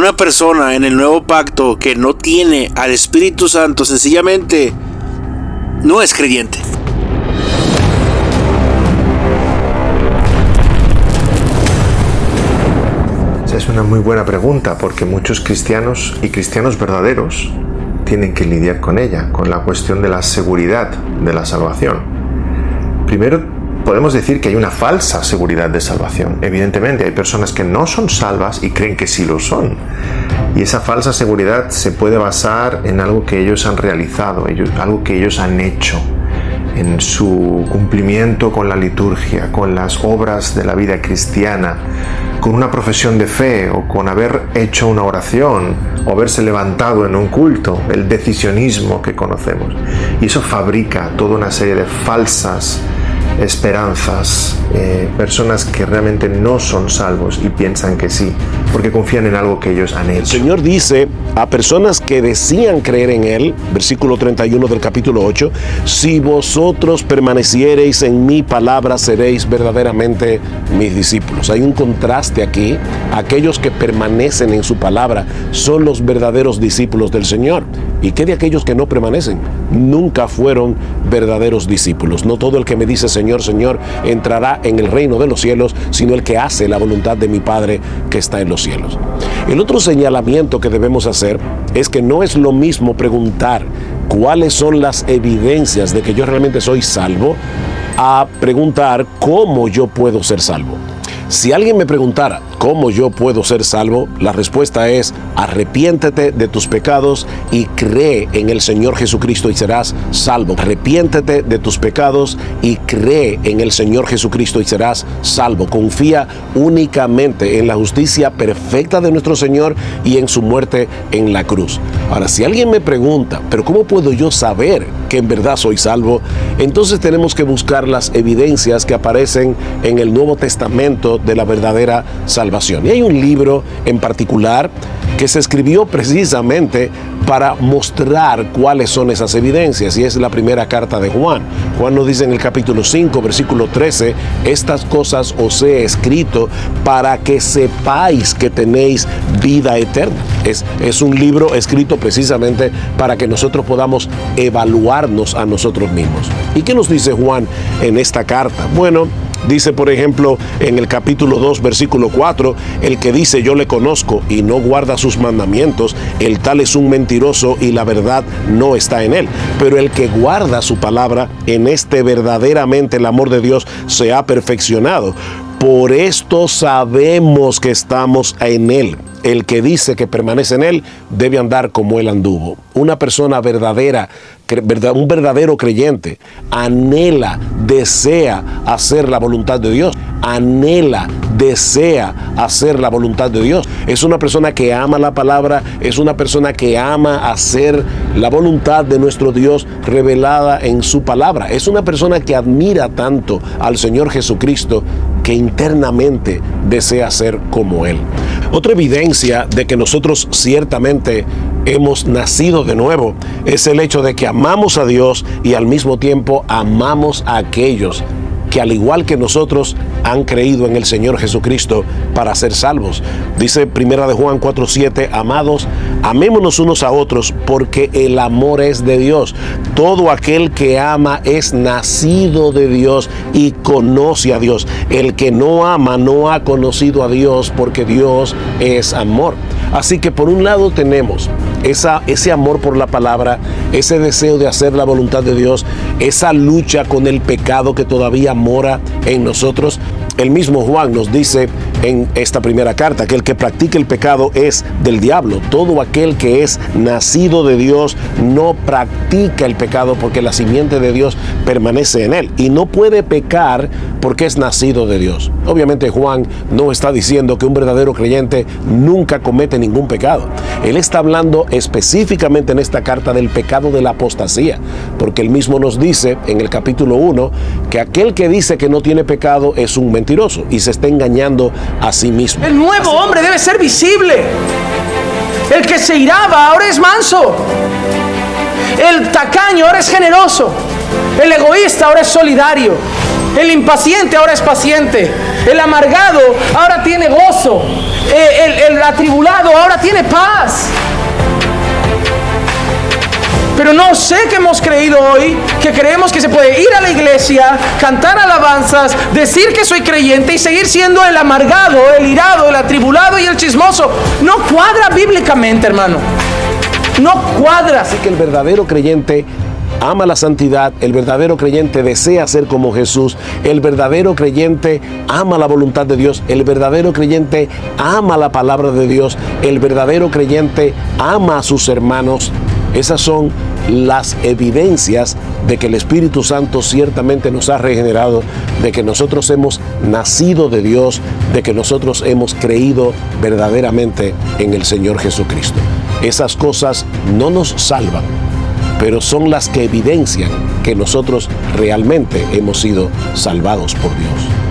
una persona en el nuevo pacto que no tiene al Espíritu Santo sencillamente no es creyente. Esa es una muy buena pregunta, porque muchos cristianos y cristianos verdaderos tienen que lidiar con ella, con la cuestión de la seguridad de la salvación. Primero, podemos decir que hay una falsa seguridad de salvación. Evidentemente, hay personas que no son salvas y creen que sí lo son. Y esa falsa seguridad se puede basar en algo que ellos han realizado, algo que ellos han hecho, en su cumplimiento con la liturgia, con las obras de la vida cristiana, con una profesión de fe o con haber hecho una oración o haberse levantado en un culto, el decisionismo que conocemos. Y eso fabrica toda una serie de falsas esperanzas, personas que realmente no son salvos y piensan que sí, porque confían en algo que ellos han hecho. El Señor dice a personas que decían creer en Él, versículo 31 del capítulo 8, si vosotros permaneciereis en mi palabra, seréis verdaderamente mis discípulos. Hay un contraste aquí. Aquellos que permanecen en su palabra son los verdaderos discípulos del Señor. ¿Y qué de aquellos que no permanecen? Nunca fueron verdaderos discípulos. No todo el que me dice Señor, Señor, entrará en el reino de los cielos, sino el que hace la voluntad de mi Padre que está en los cielos. El otro señalamiento que debemos hacer es que no es lo mismo preguntar cuáles son las evidencias de que yo realmente soy salvo, a preguntar cómo yo puedo ser salvo. Si alguien me preguntara cómo yo puedo ser salvo, la respuesta es: arrepiéntete de tus pecados y cree en el Señor Jesucristo y serás salvo. Arrepiéntete de tus pecados y cree en el Señor Jesucristo y serás salvo. Confía únicamente en la justicia perfecta de nuestro Señor y en su muerte en la cruz. Ahora, si alguien me pregunta, ¿pero cómo puedo yo saber que en verdad soy salvo? Entonces tenemos que buscar las evidencias que aparecen en el Nuevo Testamento de la verdadera salvación. Y hay un libro en particular que se escribió precisamente para mostrar cuáles son esas evidencias, y es la primera carta de Juan. Juan nos dice en el capítulo 5, versículo 13, estas cosas os he escrito para que sepáis que tenéis vida eterna. Es un libro escrito precisamente para que nosotros podamos evaluarnos a nosotros mismos. ¿Y qué nos dice Juan en esta carta? Bueno, dice, por ejemplo, en el capítulo 2, versículo 4, el que dice yo le conozco y no guarda sus mandamientos, el tal es un mentiroso y la verdad no está en él. Pero el que guarda su palabra, en este verdaderamente el amor de Dios se ha perfeccionado. Por esto sabemos que estamos en él. El que dice que permanece en él debe andar como él anduvo. Una persona verdadera, un verdadero creyente, anhela, desea hacer la voluntad de Dios. Anhela, desea hacer la voluntad de Dios. Es una persona que ama la palabra, es una persona que ama hacer la voluntad de nuestro Dios revelada en su palabra. Es una persona que admira tanto al Señor Jesucristo que internamente desea ser como Él. Otra evidencia de que nosotros ciertamente hemos nacido de nuevo es el hecho de que amamos a Dios y al mismo tiempo amamos a aquellos que al igual que nosotros han creído en el Señor Jesucristo para ser salvos. Dice Primera de Juan 4:7, amados, amémonos unos a otros porque el amor es de Dios. Todo aquel que ama es nacido de Dios y conoce a Dios. El que no ama no ha conocido a Dios porque Dios es amor. Así que por un lado tenemos ese amor por la palabra, ese deseo de hacer la voluntad de Dios, esa lucha con el pecado que todavía mora en nosotros. El mismo Juan nos dice en esta primera carta que el que practica el pecado es del diablo. Todo aquel que es nacido de Dios no practica el pecado porque la simiente de Dios permanece en él y no puede pecar porque es nacido de Dios. Obviamente Juan no está diciendo que un verdadero creyente nunca comete ningún pecado. Él está hablando específicamente en esta carta del pecado de la apostasía, porque él mismo nos dice en el capítulo 1 que aquel que dice que no tiene pecado es un mentiroso y se está engañando a sí mismo. El nuevo hombre debe ser visible. El que se iraba ahora es manso. El tacaño ahora es generoso. El egoísta ahora es solidario. El impaciente ahora es paciente. El amargado ahora tiene gozo. el atribulado ahora tiene paz. Pero no sé qué hemos creído hoy, que creemos que se puede ir a la iglesia, cantar alabanzas, decir que soy creyente y seguir siendo el amargado, el irado, el atribulado y el chismoso. No cuadra bíblicamente, hermano. No cuadra. Así que el verdadero creyente ama la santidad, el verdadero creyente desea ser como Jesús, el verdadero creyente ama la voluntad de Dios, el verdadero creyente ama la palabra de Dios, el verdadero creyente ama a sus hermanos. Esas son las evidencias de que el Espíritu Santo ciertamente nos ha regenerado, de que nosotros hemos nacido de Dios, de que nosotros hemos creído verdaderamente en el Señor Jesucristo. Esas cosas no nos salvan, pero son las que evidencian que nosotros realmente hemos sido salvados por Dios.